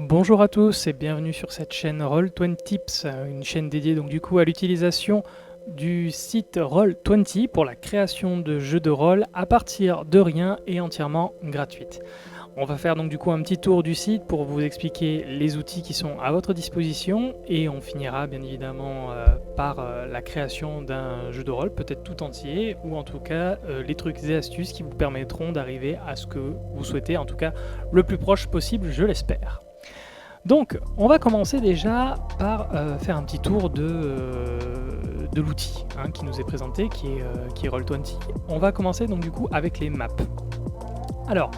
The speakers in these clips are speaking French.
Bonjour à tous et bienvenue sur cette chaîne Roll20Tips, une chaîne dédiée donc du coup à l'utilisation du site Roll20 pour la création de jeux de rôle à partir de rien et entièrement gratuite. On va faire donc du coup un petit tour du site pour vous expliquer les outils qui sont à votre disposition et on finira bien évidemment par la création d'un jeu de rôle, peut-être tout entier, ou en tout cas les trucs et astuces qui vous permettront d'arriver à ce que vous souhaitez, en tout cas le plus proche possible, je l'espère. Donc, on va commencer déjà par faire un petit tour de l'outil qui nous est présenté, qui est Roll20. On va commencer donc du coup avec les maps. Alors,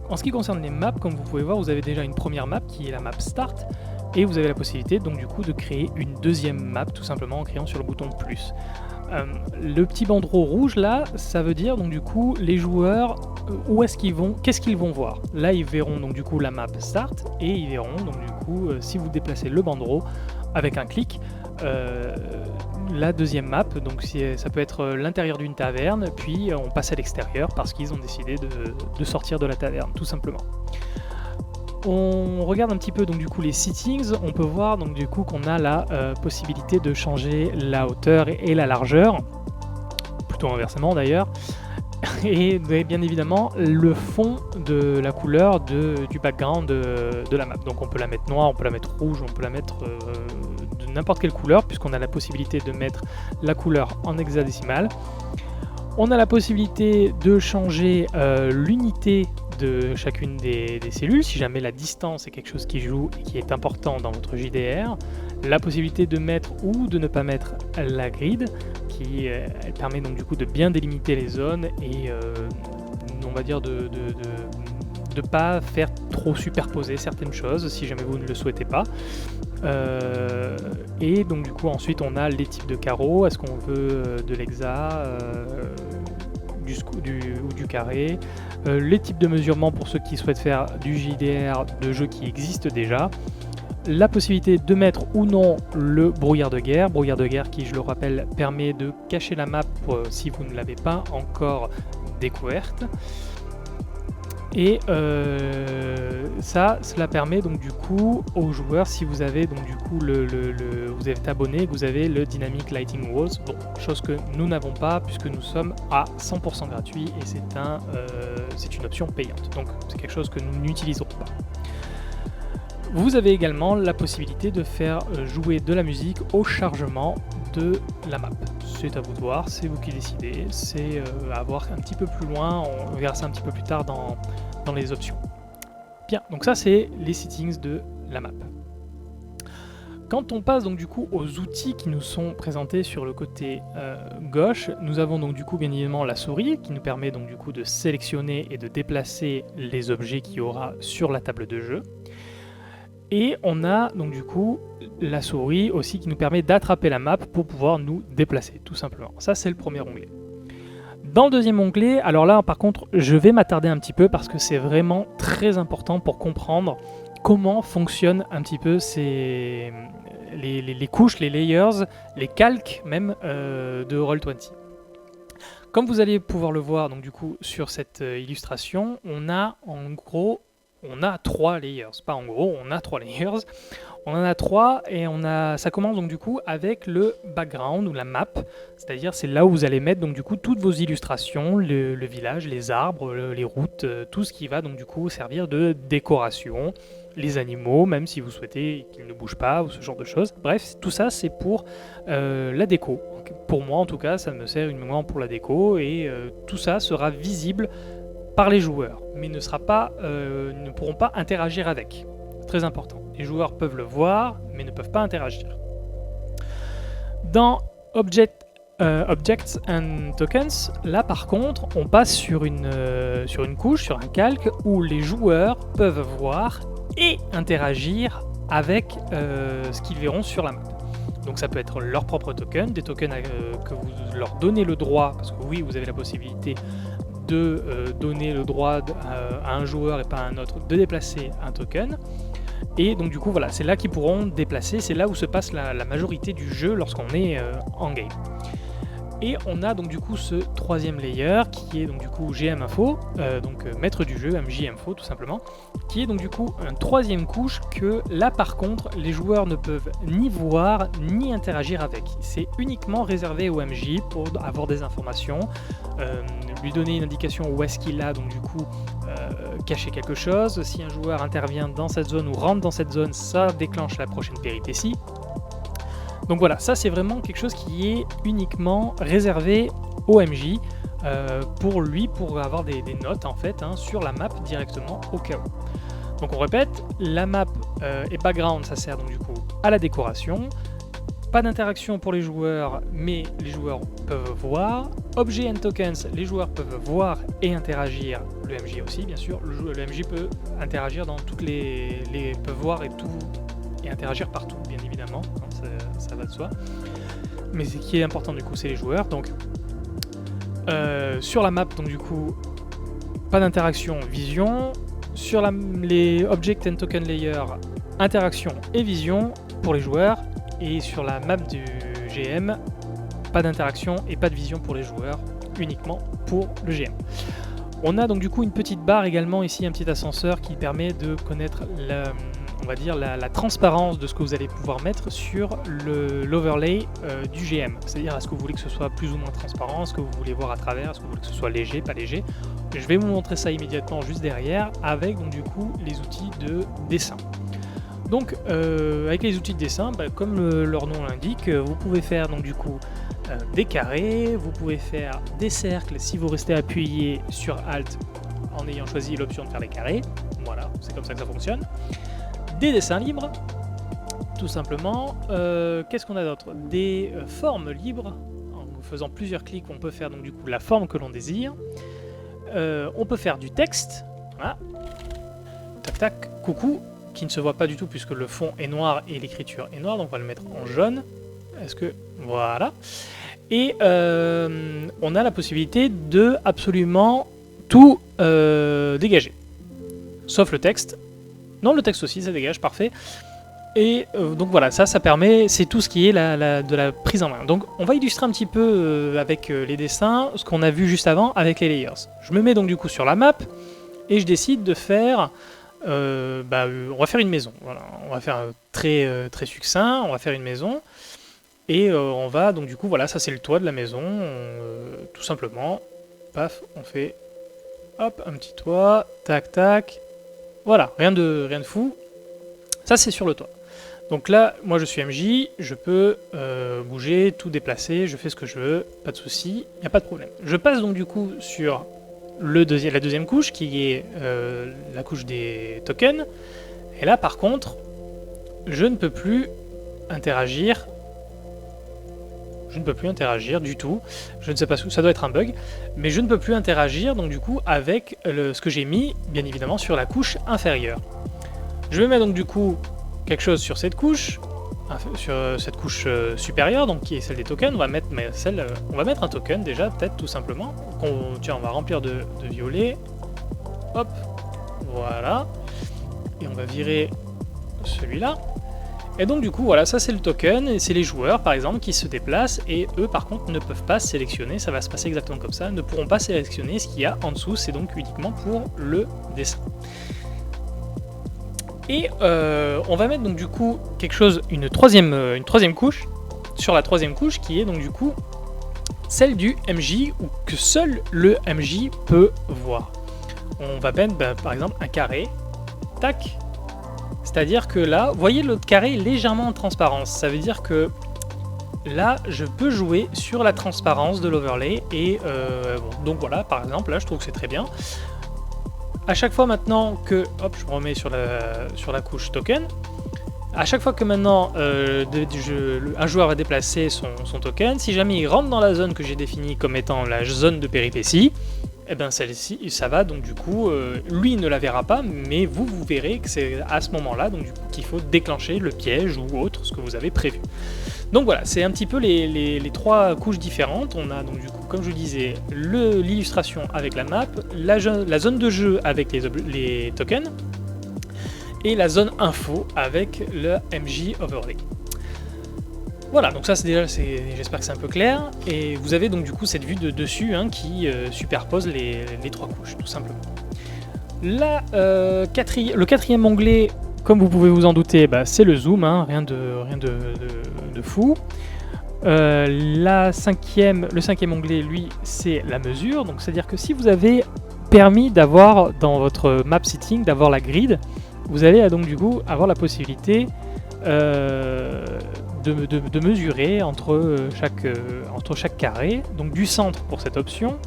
en ce qui concerne les maps, comme vous pouvez voir, vous avez déjà une première map qui est la map Start, et vous avez la possibilité donc du coup de créer une deuxième map tout simplement en cliquant sur le bouton plus. Le petit bandeau rouge là, ça veut dire donc du coup les joueurs où est-ce qu'ils vont, qu'est-ce qu'ils vont voir. Là ils verront donc du coup la map start et ils verront donc du coup si vous déplacez le bandeau avec un clic, la deuxième map, donc ça peut être l'intérieur d'une taverne, puis on passe à l'extérieur parce qu'ils ont décidé de sortir de la taverne tout simplement. On regarde un petit peu donc du coup les settings, on peut voir donc du coup qu'on a la possibilité de changer la hauteur et la largeur, plutôt inversement d'ailleurs, et bien évidemment le fond de la couleur du background de la map. Donc on peut la mettre noire, on peut la mettre rouge, on peut la mettre de n'importe quelle couleur puisqu'on a la possibilité de mettre la couleur en hexadécimal. On a la possibilité de changer l'unité de chacune des cellules, si jamais la distance est quelque chose qui joue et qui est important dans votre JDR. La possibilité de mettre ou de ne pas mettre la grid, qui elle permet donc du coup de bien délimiter les zones et on va dire de ne pas faire trop superposer certaines choses si jamais vous ne le souhaitez pas. Et donc du coup ensuite on a les types de carreaux, est-ce qu'on veut de l'hexa, ou du carré, les types de mesurements pour ceux qui souhaitent faire du JDR de jeux qui existent déjà, la possibilité de mettre ou non le brouillard de guerre qui je le rappelle permet de cacher la map si vous ne l'avez pas encore découverte. Et cela permet donc du coup aux joueurs, si vous avez donc du coup vous êtes abonné, vous avez le Dynamic Lighting Walls, bon, chose que nous n'avons pas puisque nous sommes à 100% gratuit et c'est une option payante, donc c'est quelque chose que nous n'utiliserons pas. Vous avez également la possibilité de faire jouer de la musique au chargement de la map. C'est à vous de voir, c'est vous qui décidez, c'est à voir un petit peu plus loin, on verra ça un petit peu plus tard dans les options. Bien, donc ça c'est les settings de la map. Quand on passe donc du coup aux outils qui nous sont présentés sur le côté gauche, nous avons donc du coup bien évidemment la souris qui nous permet donc du coup de sélectionner et de déplacer les objets qu'il y aura sur la table de jeu. Et on a donc du coup la souris aussi qui nous permet d'attraper la map pour pouvoir nous déplacer tout simplement. Ça c'est le premier onglet. Dans le deuxième onglet, alors là par contre je vais m'attarder un petit peu parce que c'est vraiment très important pour comprendre comment fonctionnent un petit peu les couches, les layers, les calques même de Roll20. Comme vous allez pouvoir le voir donc du coup sur cette illustration, on a en gros trois layers, pas en gros, on a trois layers. On en a trois et ça commence donc du coup avec le background ou la map, c'est-à-dire c'est là où vous allez mettre donc du coup toutes vos illustrations, le village, les arbres, les routes, tout ce qui va donc du coup servir de décoration, les animaux, même si vous souhaitez qu'ils ne bougent pas ou ce genre de choses. Bref, tout ça c'est pour la déco. Donc, pour moi en tout cas, ça me sert uniquement pour la déco et tout ça sera visible par les joueurs, mais ne pourront pas interagir avec. Très important. Les joueurs peuvent le voir, mais ne peuvent pas interagir. Dans Objects and Tokens, là par contre, on passe sur une couche, sur un calque, où les joueurs peuvent voir et interagir avec ce qu'ils verront sur la map. Donc ça peut être leur propre token, des tokens que vous leur donnez le droit, parce que oui, vous avez la possibilité de donner le droit à un joueur et pas à un autre de déplacer un token. Et donc du coup voilà, c'est là qu'ils pourront déplacer, c'est là où se passe la majorité du jeu lorsqu'on est en game. Et on a donc du coup ce troisième layer qui est donc du coup GM Info, donc maître du jeu, MJ Info tout simplement, qui est donc du coup une troisième couche que là par contre les joueurs ne peuvent ni voir ni interagir avec. C'est uniquement réservé au MJ pour avoir des informations, lui donner une indication où est-ce qu'il a donc du coup cacher quelque chose. Si un joueur intervient dans cette zone ou rentre dans cette zone, ça déclenche la prochaine péripétie. Donc voilà, ça c'est vraiment quelque chose qui est uniquement réservé au MJ pour lui, pour avoir des notes en fait sur la map directement au cas où. Donc on répète, la map et background, ça sert donc du coup à la décoration. Pas d'interaction pour les joueurs, mais les joueurs peuvent voir. Objet and tokens, les joueurs peuvent voir et interagir. Le MJ aussi, bien sûr. Le MJ peut interagir dans toutes peut voir et interagir partout, bien évidemment. Ça va de soi. Mais ce qui est important du coup, c'est les joueurs. Donc sur la map, donc du coup, pas d'interaction, vision. Sur les object and token layer, interaction et vision pour les joueurs. Et sur la map du GM, pas d'interaction et pas de vision pour les joueurs, uniquement pour le GM. On a donc du coup une petite barre également ici, un petit ascenseur qui permet de connaître la transparence de ce que vous allez pouvoir mettre sur l'overlay du GM. C'est-à-dire est-ce que vous voulez que ce soit plus ou moins transparent, est-ce que vous voulez voir à travers, est-ce que vous voulez que ce soit léger, pas léger. Je vais vous montrer ça immédiatement juste derrière avec donc du coup les outils de dessin. Donc avec les outils de dessin, comme leur nom l'indique, vous pouvez faire donc du coup des carrés, vous pouvez faire des cercles si vous restez appuyé sur Alt en ayant choisi l'option de faire des carrés. Voilà, c'est comme ça que ça fonctionne. Des dessins libres, tout simplement. Qu'est-ce qu'on a d'autre? Des formes libres. En faisant plusieurs clics, on peut faire donc du coup la forme que l'on désire. On peut faire du texte. Voilà. Tac tac, coucou. Qui ne se voit pas du tout puisque le fond est noir et l'écriture est noire, donc on va le mettre en jaune. Est-ce que... Voilà. Et on a la possibilité de absolument tout dégager. Sauf le texte. Non, le texte aussi, ça dégage, parfait. Et donc voilà, ça permet, c'est tout ce qui est de la prise en main. Donc on va illustrer un petit peu avec les dessins, ce qu'on a vu juste avant avec les layers. Je me mets donc du coup sur la map et je décide de faire... on va faire une maison. Voilà. On va faire très succinct. On va faire une maison et on va donc du coup voilà, ça c'est le toit de la maison, tout simplement. Paf, on fait hop un petit toit, tac tac. Voilà, rien de fou. Ça c'est sur le toit. Donc là, moi je suis MJ, je peux bouger, tout déplacer, je fais ce que je veux, pas de souci, il n'y a pas de problème. Je passe donc du coup sur la deuxième couche qui est la couche des tokens. Et là par contre, je ne peux plus interagir. Je ne peux plus interagir du tout. Je ne sais pas, ça doit être un bug. Mais je ne peux plus interagir donc du coup avec ce que j'ai mis, bien évidemment, sur la couche inférieure. Je vais mettre donc du coup quelque chose sur cette couche supérieure, donc qui est celle des tokens. On va mettre un token déjà, peut-être tout simplement. Tiens, on va remplir de violet. Hop, voilà. Et on va virer celui-là. Et donc du coup, voilà, ça c'est le token, et c'est les joueurs par exemple qui se déplacent, et eux par contre ne peuvent pas sélectionner, ça va se passer exactement comme ça, ne pourront pas sélectionner ce qu'il y a en dessous, c'est donc uniquement pour le dessin. Et on va mettre donc du coup quelque chose, une troisième couche, sur la troisième couche qui est donc du coup celle du MJ, ou que seul le MJ peut voir. On va mettre par exemple un carré, tac. C'est-à-dire que là, vous voyez l'autre carré est légèrement en transparence. Ça veut dire que là, je peux jouer sur la transparence de l'overlay. Et donc voilà, par exemple, là, je trouve que c'est très bien. À chaque fois maintenant que... Hop, je me remets sur la couche token. À chaque fois que maintenant un joueur va déplacer son token, si jamais il rentre dans la zone que j'ai définie comme étant la zone de péripétie, et bien celle-ci, ça va donc du coup, lui ne la verra pas, mais vous verrez que c'est à ce moment-là donc du coup qu'il faut déclencher le piège ou autre, ce que vous avez prévu. Donc voilà, c'est un petit peu les trois couches différentes. On a donc du coup, comme je vous disais, l'illustration avec la map, la zone de jeu avec les tokens, et la zone info avec le MJ Overlay. Voilà, donc ça j'espère que c'est un peu clair. Et vous avez donc du coup cette vue de dessus qui superpose les 3 couches, tout simplement. Là, le quatrième onglet, comme vous pouvez vous en douter, c'est le zoom, rien de fou. Le cinquième onglet, lui, c'est la mesure. Donc c'est-à-dire que si vous avez permis d'avoir dans votre map setting, d'avoir la grid, vous allez donc du coup avoir la possibilité de mesurer entre chaque carré, donc du centre pour cette option,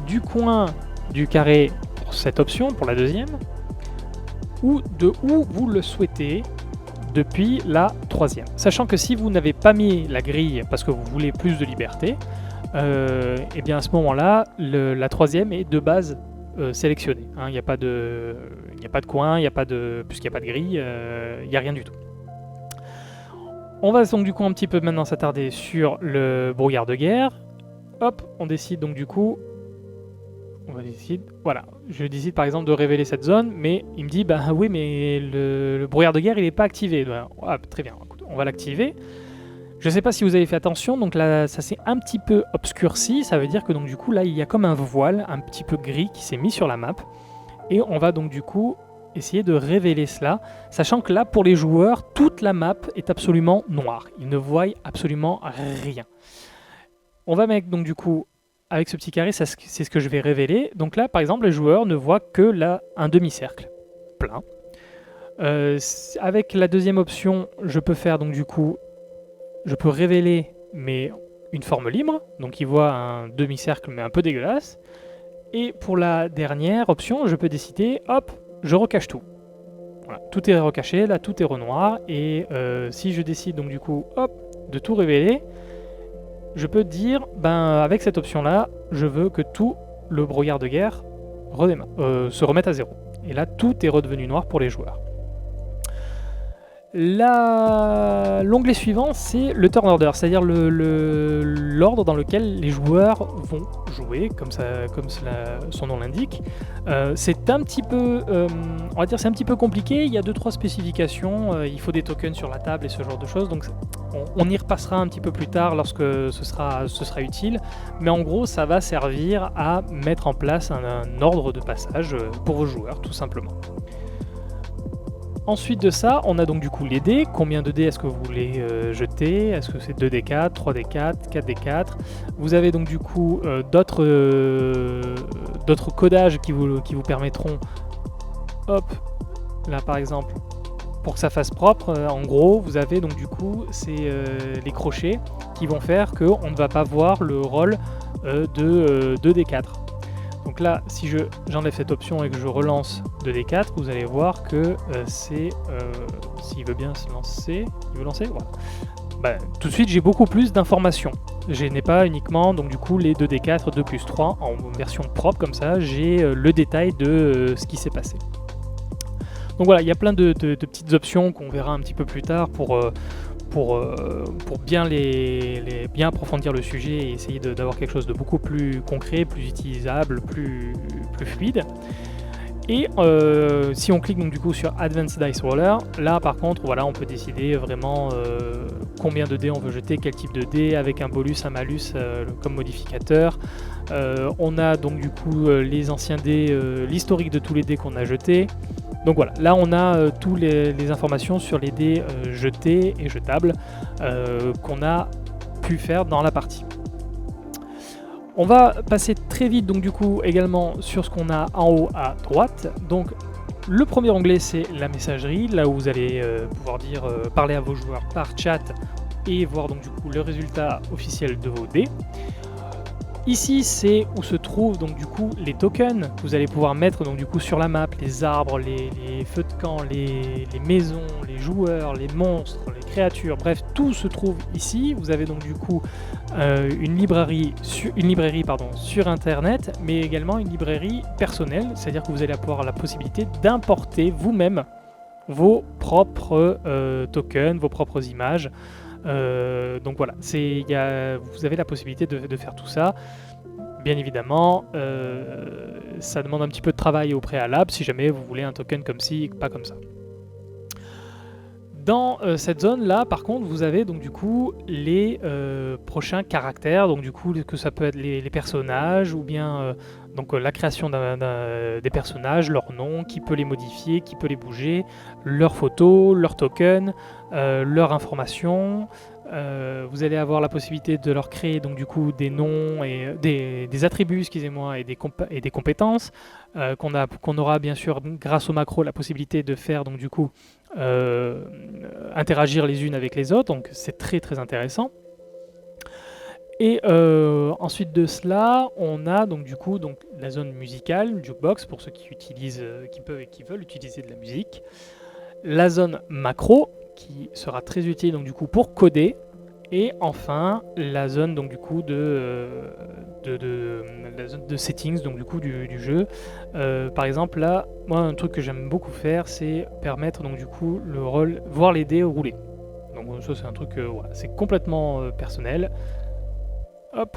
du coin du carré pour cette option, pour la deuxième, ou de où vous le souhaitez depuis la troisième. Sachant que si vous n'avez pas mis la grille parce que vous voulez plus de liberté, et bien à ce moment-là, la troisième est de base sélectionnée. Il n'y a pas de coin, puisqu'il n'y a pas de grille, il n'y a rien du tout. On va donc du coup un petit peu maintenant s'attarder sur le brouillard de guerre. Hop, on décide donc du coup, voilà, je décide par exemple de révéler cette zone, mais il me dit oui, mais le brouillard de guerre il n'est pas activé. Très bien, écoute, on va l'activer. Je ne sais pas si vous avez fait attention, donc là ça s'est un petit peu obscurci, ça veut dire que donc du coup là il y a comme un voile un petit peu gris qui s'est mis sur la map, et on va donc du coup essayer de révéler cela, sachant que là pour les joueurs toute la map est absolument noire, ils ne voient absolument rien. On va mettre donc du coup avec ce petit carré, c'est ce que je vais révéler. Donc là par exemple les joueurs ne voient que là un demi-cercle plein. Avec la deuxième option, je peux faire donc du coup, je peux révéler mais une forme libre, donc il voit un demi-cercle mais un peu dégueulasse. Et pour la dernière option, je peux décider, hop, je recache tout. Voilà, tout est recaché, là tout est renoir, et si je décide donc du coup, hop, de tout révéler, je peux dire, avec cette option-là, je veux que tout le brouillard de guerre se remette à zéro. Et là, tout est redevenu noir pour les joueurs. L'onglet suivant, c'est le turn order, c'est-à-dire l'ordre dans lequel les joueurs vont jouer, comme son nom l'indique. C'est un petit peu, on va dire, c'est un petit peu compliqué. Il y a 2-3 spécifications. Il faut des tokens sur la table et ce genre de choses. Donc, on y repassera un petit peu plus tard lorsque ce sera utile. Mais en gros, ça va servir à mettre en place un ordre de passage pour vos joueurs, tout simplement. Ensuite de ça, on a donc du coup les dés. Combien de dés est-ce que vous voulez jeter? Est-ce que c'est 2d4, 3d4, 4d4? Vous avez donc du coup d'autres codages qui vous permettront, hop, là par exemple, pour que ça fasse propre, en gros, vous avez donc du coup les crochets qui vont faire qu'on ne va pas voir le rôle de 2d4. Donc là, si j'enlève cette option et que je relance 2d4, vous allez voir que s'il veut bien se lancer, il veut lancer, voilà. Tout de suite, j'ai beaucoup plus d'informations. Je n'ai pas uniquement donc du coup les 2d4, 2 plus 3 en version propre comme ça, j'ai le détail de ce qui s'est passé. Donc voilà, il y a plein de petites options qu'on verra un petit peu plus tard pour bien bien approfondir le sujet et essayer d'avoir quelque chose de beaucoup plus concret, plus utilisable, plus fluide. Et si on clique donc du coup sur Advanced Dice Roller, là par contre voilà, on peut décider vraiment combien de dés on veut jeter, quel type de dés, avec un bolus, un malus comme modificateur. On a donc du coup les anciens dés, l'historique de tous les dés qu'on a jetés. Donc voilà, là on a toutes les informations sur les dés jetés et jetables qu'on a pu faire dans la partie. On va passer très vite donc du coup également sur ce qu'on a en haut à droite. Donc le premier onglet c'est la messagerie, là où vous allez pouvoir parler à vos joueurs par chat et voir donc du coup le résultat officiel de vos dés. Ici, c'est où se trouvent donc du coup les tokens que vous allez pouvoir mettre donc du coup sur la map, les arbres, les feux de camp, les maisons, les joueurs, les monstres, les créatures, bref, tout se trouve ici. Vous avez donc du coup une librairie sur internet, mais également une librairie personnelle, c'est-à-dire que vous allez avoir la possibilité d'importer vous-même vos propres tokens, vos propres images. Donc voilà, vous avez la possibilité de faire tout ça. Bien évidemment, ça demande un petit peu de travail au préalable si jamais vous voulez un token comme ci, pas comme ça. Dans cette zone là par contre vous avez donc du coup les prochains caractères, donc du coup que ça peut être les personnages ou bien donc la création des personnages, leur nom, qui peut les modifier, qui peut les bouger, leurs photos, leurs tokens, leurs informations. Vous allez avoir la possibilité de leur créer donc du coup des noms et des attributs, excusez-moi, et des compétences qu'on aura bien sûr grâce au macro la possibilité de faire donc du coup interagir les unes avec les autres, donc c'est très très intéressant. Et ensuite de cela, on a donc du coup donc la zone musicale, jukebox pour ceux qui utilisent, qui veulent utiliser de la musique. La zone macro qui sera très utile donc du coup pour coder. Et enfin la zone donc du coup la zone de settings donc du coup du jeu. Par exemple là, moi un truc que j'aime beaucoup faire, c'est permettre donc du coup le rôle, voir les dés rouler. Donc ça c'est un truc, voilà, c'est complètement personnel. Hop.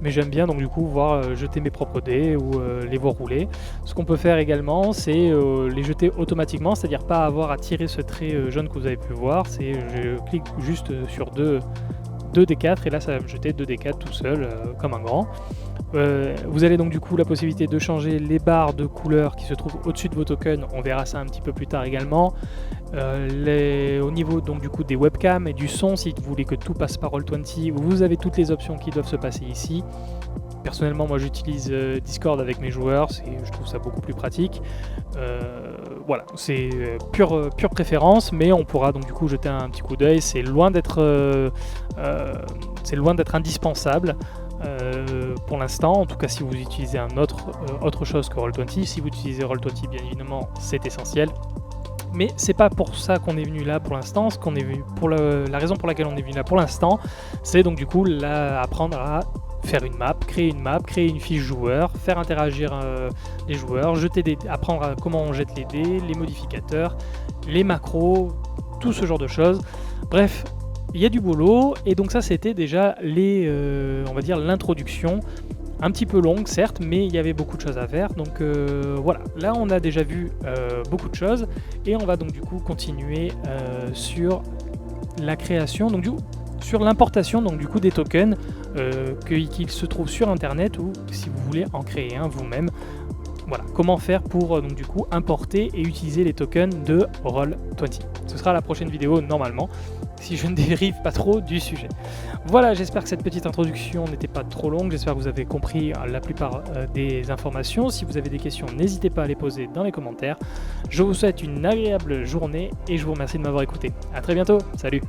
Mais j'aime bien donc du coup voir jeter mes propres dés ou les voir rouler. Ce qu'on peut faire également, c'est les jeter automatiquement, c'est-à-dire pas avoir à tirer ce trait jaune que vous avez pu voir. C'est je clique juste sur 2 D4 et là ça va me jeter 2 D4 tout seul comme un grand. Vous avez donc du coup la possibilité de changer les barres de couleurs qui se trouvent au-dessus de vos tokens, on verra ça un petit peu plus tard également. Au niveau donc du coup des webcams et du son, si vous voulez que tout passe par Roll20, vous avez toutes les options qui doivent se passer ici. Personnellement, moi j'utilise Discord avec mes joueurs, je trouve ça beaucoup plus pratique. Voilà, c'est pure préférence, mais on pourra donc du coup jeter un petit coup d'œil. C'est loin d'être indispensable pour l'instant. En tout cas, si vous utilisez autre chose que Roll20, si vous utilisez Roll20, bien évidemment, c'est essentiel. Mais c'est pas pour ça qu'on est venu là pour l'instant. La raison pour laquelle on est venu là pour l'instant, c'est donc du coup apprendre à faire une map, créer une fiche joueur, faire interagir les joueurs, apprendre à comment on jette les dés, les modificateurs, les macros, tout ce genre de choses. Bref, il y a du boulot, et donc ça c'était déjà on va dire l'introduction. Un petit peu longue certes, mais il y avait beaucoup de choses à faire, donc voilà, là on a déjà vu beaucoup de choses, et on va donc du coup continuer sur la création, donc sur l'importation donc du coup des tokens qu'ils se trouvent sur internet, ou si vous voulez en créer un vous-même. Voilà, comment faire pour donc du coup importer et utiliser les tokens de Roll20. Ce sera la prochaine vidéo normalement, si je ne dérive pas trop du sujet. Voilà, j'espère que cette petite introduction n'était pas trop longue, j'espère que vous avez compris la plupart des informations. Si vous avez des questions, n'hésitez pas à les poser dans les commentaires. Je vous souhaite une agréable journée et je vous remercie de m'avoir écouté. A très bientôt, salut!